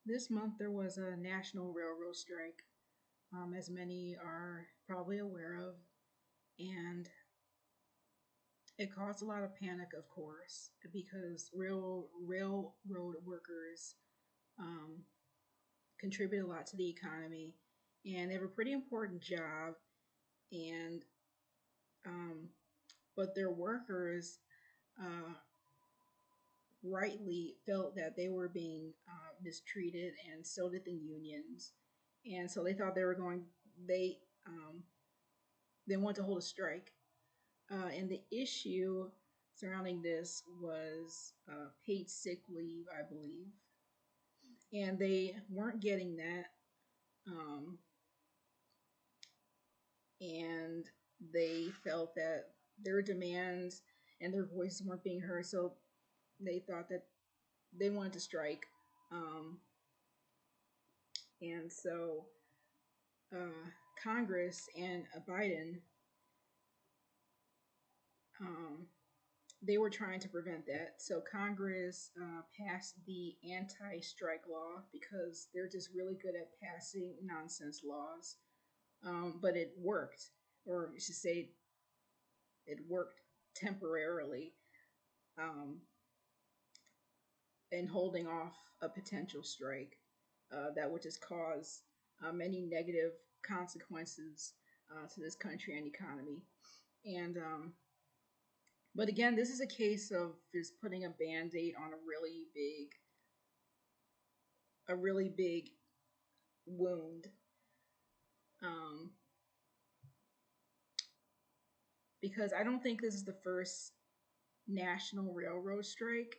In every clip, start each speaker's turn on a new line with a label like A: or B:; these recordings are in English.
A: This month there was a national railroad strike, as many are probably aware of, and it caused a lot of panic, of course, because railroad workers um, contribute a lot to the economy, and they have a pretty important job. And um, but their workers uh, rightly felt that they were being mistreated, and so did the unions. And so they thought they were going. They they wanted to hold a strike, and the issue surrounding this was paid sick leave, I believe, and they weren't getting that, um, and they felt that their demands and their voices weren't being heard, so they thought that they wanted to strike, um, and so uh, Congress and Biden, um, they were trying to prevent that. So Congress passed the anti-strike law because they're just really good at passing nonsense laws. But it worked, or you should say, it worked temporarily, um, in holding off a potential strike that would just cause many negative consequences to this country and economy. And but again, this is a case of just putting a band-aid on a really big wound. Um, because I don't think this is the first national railroad strike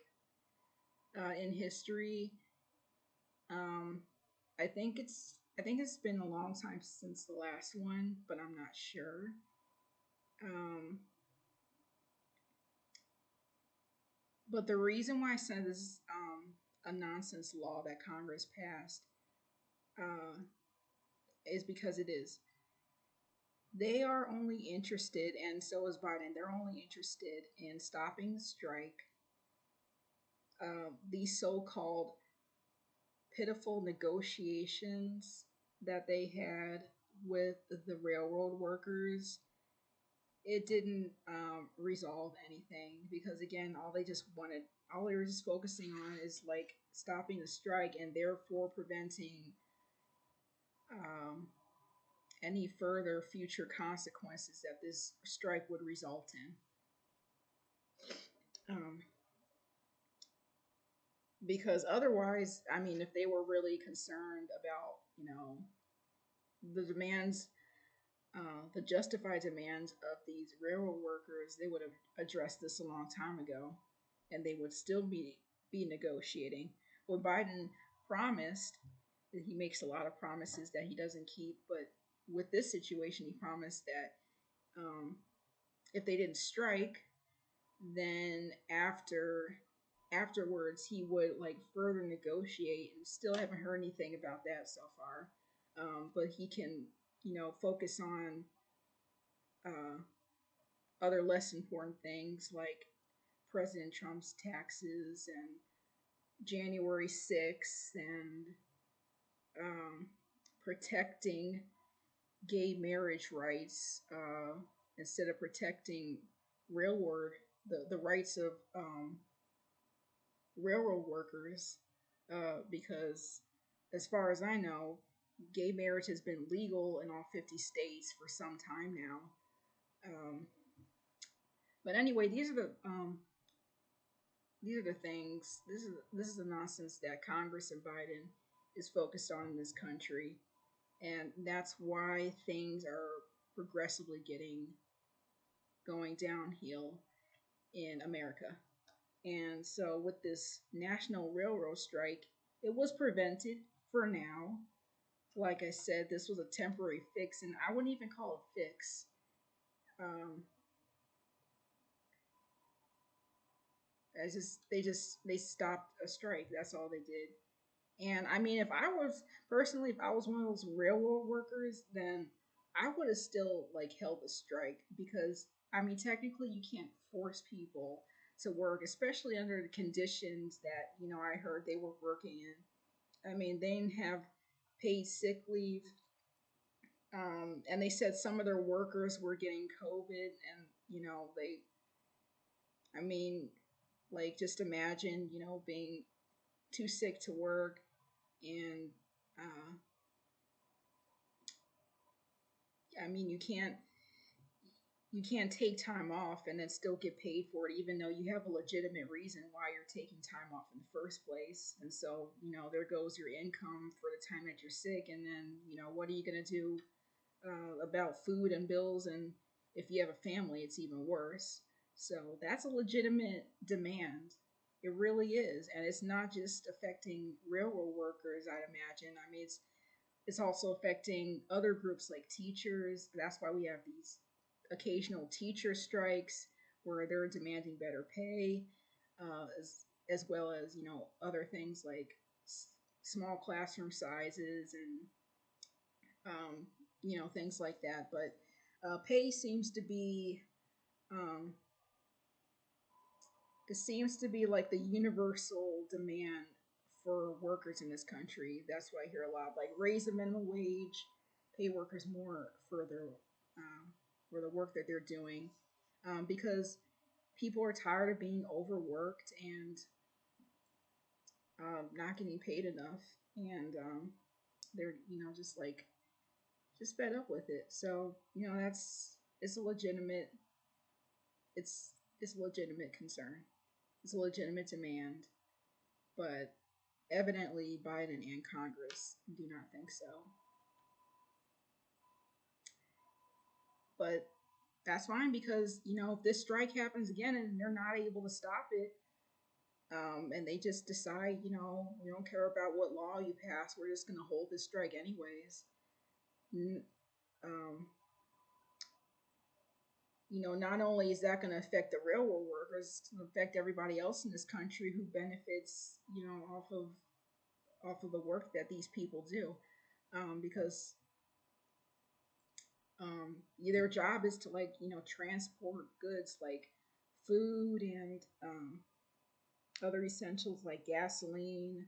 A: in history. Um, I think it's been a long time since the last one, but I'm not sure. Um, but the reason why I said this is a nonsense law that Congress passed uh, is because it is. They are only interested, and so is Biden. They're only interested in stopping the strike. These so-called pitiful negotiations that they had with the railroad workers, it didn't resolve anything because again, all they were just focusing on is like stopping the strike and therefore preventing um, any further future consequences that this strike would result in. Because otherwise, I mean, if they were really concerned about, the demands, the justified demands of these railroad workers, they would have addressed this a long time ago, and they would still be negotiating. What Biden promised, he makes a lot of promises that he doesn't keep, but with this situation, he promised that if they didn't strike, then afterwards he would like further negotiate, and still haven't heard anything about that so far. But he can, focus on uh, other less important things like President Trump's taxes and January 6th and um, protecting gay marriage rights instead of protecting railroad the rights of railroad workers, because as far as I know, gay marriage has been legal in all 50 states for some time now. Um, but anyway, these are the things. This is the nonsense that Congress and Biden is focused on in this country, and that's why things are progressively getting going downhill in America. And so, with this national railroad strike, it was prevented for now. Like I said, this was a temporary fix, and I wouldn't even call it a fix. Um, they stopped a strike. That's all they did. And I mean, if I was one of those railroad workers, then I would have still like held the strike because I mean, technically, you can't force people to work, especially under the conditions that I heard they were working in. I mean, they didn't have paid sick leave. And they said some of their workers were getting COVID, and I mean, like just imagine, being too sick to work, and uh, I mean, you can't take time off and then still get paid for it, even though you have a legitimate reason why you're taking time off in the first place. And so, there goes your income for the time that you're sick, and then, what are you gonna do about food and bills? And if you have a family, it's even worse. So that's a legitimate demand. It really is, and it's not just affecting railroad workers. I'd imagine. I mean, it's also affecting other groups like teachers. That's why we have these occasional teacher strikes where they're demanding better pay, as well as other things like small classroom sizes and things like that. But pay seems to be um, it seems to be like the universal demand for workers in this country. That's what I hear a lot. Like raise the minimum wage, pay workers more for the work that they're doing, because people are tired of being overworked and not getting paid enough, and they're just fed up with it. So that's it's a legitimate it's it's a legitimate concern. It's a legitimate demand, but evidently Biden and Congress do not think so. But that's fine because if this strike happens again and they're not able to stop it, and they just decide we don't care about what law you pass, we're just going to hold this strike anyways. Um, not only is that going to affect the railroad workers, it's going to affect everybody else in this country who benefits, off of the work that these people do, because their job is to transport goods like food and other essentials like gasoline,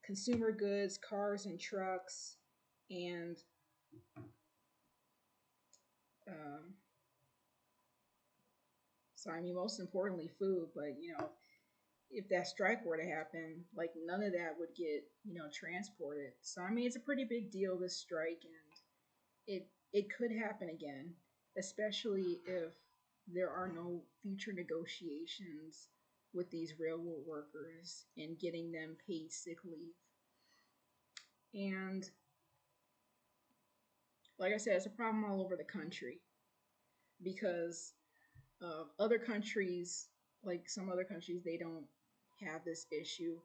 A: consumer goods, cars and trucks, and um, so I mean most importantly food. But if that strike were to happen, like none of that would get transported. So I mean it's a pretty big deal, this strike, and it could happen again, especially if there are no future negotiations with these railroad workers and getting them paid sick leave. And like I said, it's a problem all over the country because other countries, like some other countries, they don't have this issue.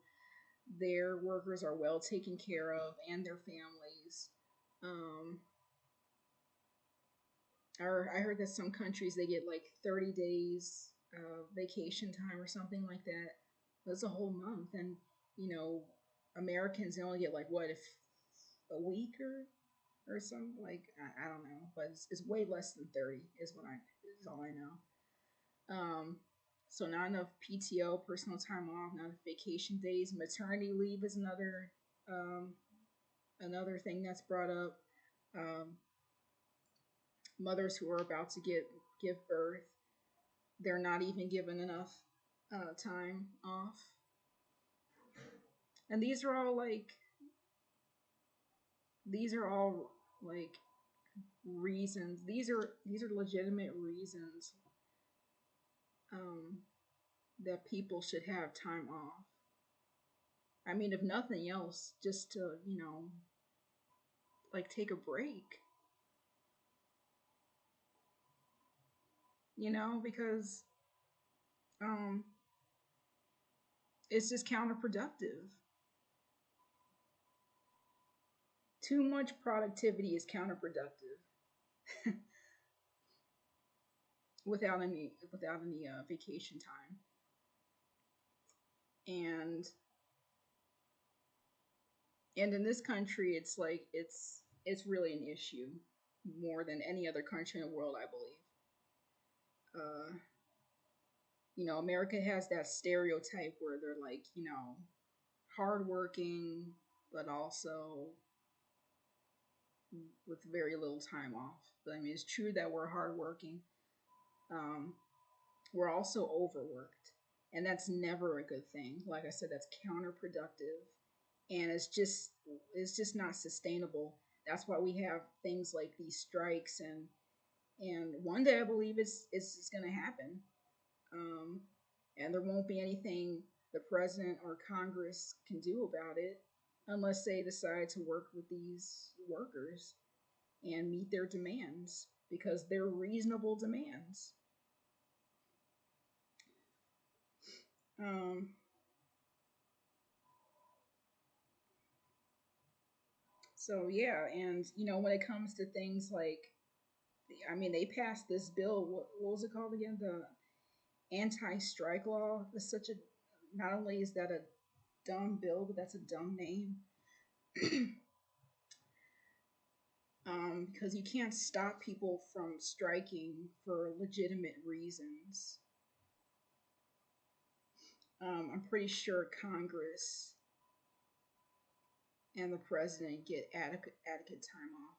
A: Their workers are well taken care of and their families. Um, I heard that some countries they get like 30 days vacation time or something like that. That's a whole month, and you know, Americans they only get like what if a week or something like I don't know, but it's way less than 30 is all I know. So not enough PTO, personal time off, not enough vacation days. Maternity leave is um, another thing that's brought up. Um, Mothers who are about to give birth, they're not even given enough time off. And these are all like reasons. These are legitimate reasons um, that people should have time off. I mean, if nothing else, just to like take a break. Because um, it's just counterproductive. Too much productivity is counterproductive without any vacation time. And in this country, it's like it's really an issue more than any other country in the world, I believe. America has that stereotype where they're like hardworking, but also with very little time off. But I mean, it's true that we're hardworking. Um, we're also overworked, and that's never a good thing. Like I said, that's counterproductive, and it's just not sustainable. That's why we have things like these strikes, and one day I believe it's going to happen, um, and there won't be anything the president or Congress can do about it unless they decide to work with these workers and meet their demands because they're reasonable demands. Um, so yeah, and when it comes to things like, I mean, they passed this bill. What was it called again? The anti-strike law. It's such a not only is that a dumb bill, but that's a dumb name. Because you can't stop people from striking for legitimate reasons. I'm pretty sure Congress and the president get adequate time off,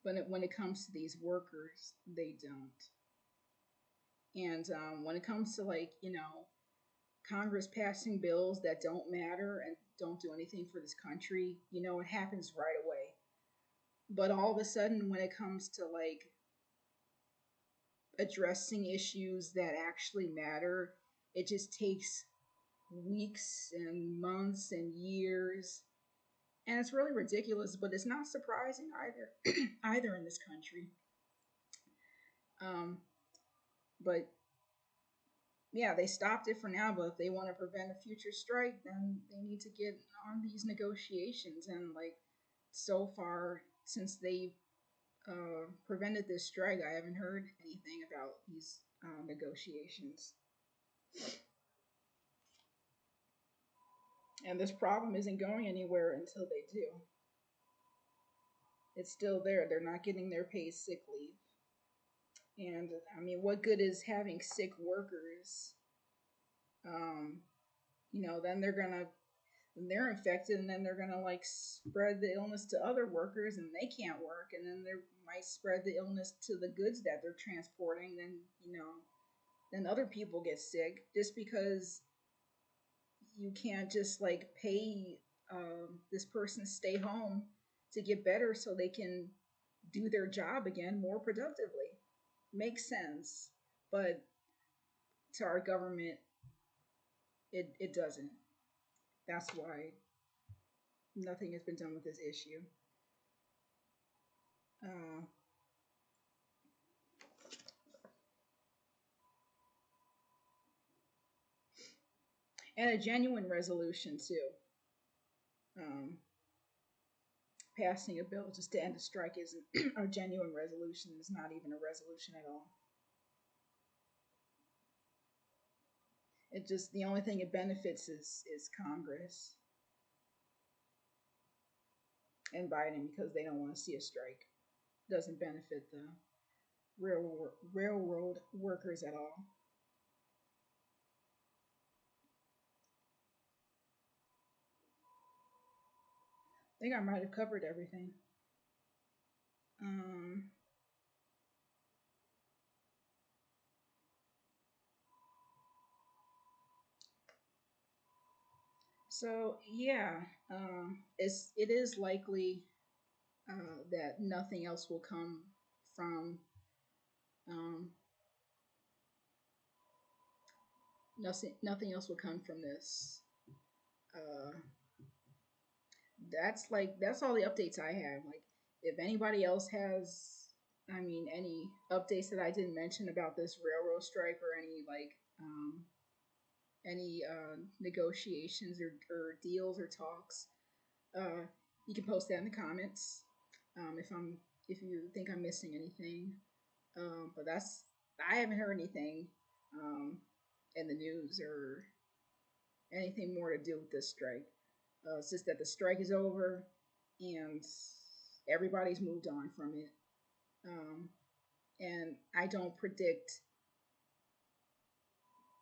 A: but when it comes to these workers, they don't. And when it comes to Congress passing bills that don't matter and don't do anything for this country, it happens right away. But all of a sudden, when it comes to addressing issues that actually matter, it just takes weeks and months and years. And it's really ridiculous, but it's not surprising either, either in this country. Um, but yeah, they stopped it for now. But if they want to prevent a future strike, then they need to get on these negotiations. And so far, since they prevented this strike, I haven't heard anything about these negotiations. And this problem isn't going anywhere until they do. It's still there. They're not getting their paid sick leave. And I mean, what good is having sick workers? Um, then they're infected, and then they're gonna spread the illness to other workers, and they can't work, and then they might spread the illness to the goods that they're transporting. Then other people get sick just because you can't just pay this person stay home to get better so they can do their job again more productively. Makes sense, but to our government, it doesn't. That's why nothing has been done with this issue. Uh, and a genuine resolution too. Um, Passing a bill just to end a strike isn't a genuine resolution. It's not even a resolution at all. It just the only thing it benefits is Congress and Biden because they don't want to see a strike. It doesn't benefit the railroad workers at all. I think I might have covered everything. Um, so yeah, it is likely that nothing else will come from um, nothing else will come from this. Uh, that's all the updates I have. If anybody else has, I mean, any updates that I didn't mention about this railroad strike or any negotiations or deals or talks, uh, you can post that in the comments. If you think I'm missing anything, but I haven't heard anything um, in the news or anything more to do with this strike. It's just that the strike is over and everybody's moved on from it. Um, and I don't predict,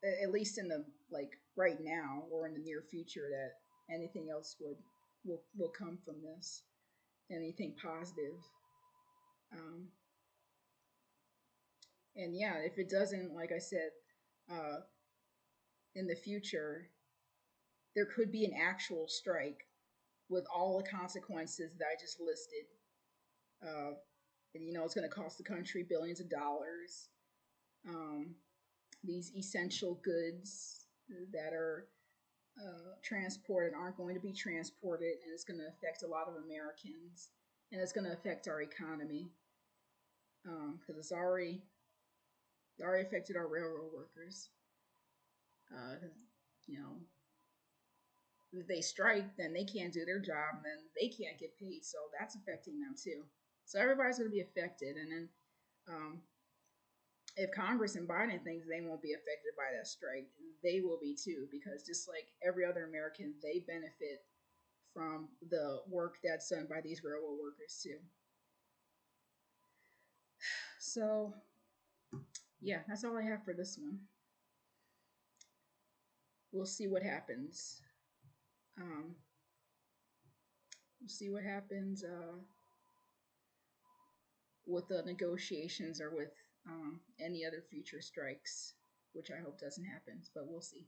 A: at least in the right now or in the near future, that anything else will come from this, anything positive. Um, and yeah, if it doesn't, like I said, uh, in the future, there could be an actual strike with all the consequences that I just listed. Uh, and, it's going to cost the country billions of dollars. Um, these essential goods that are transported aren't going to be transported, and it's going to affect a lot of Americans, and it's going to affect our economy because it's already affected our railroad workers. You know, if they strike, then they can't do their job, and then they can't get paid, so that's affecting them too. So everybody's going to be affected, and then um, if Congress and Biden thinks they won't be affected by that strike, they will be too, because just like every other American, they benefit from the work that's done by these railroad workers too. So yeah, that's all I have for this one. We'll see what happens. Um, we'll see what happens with the negotiations or with any other future strikes, which I hope doesn't happen, but we'll see.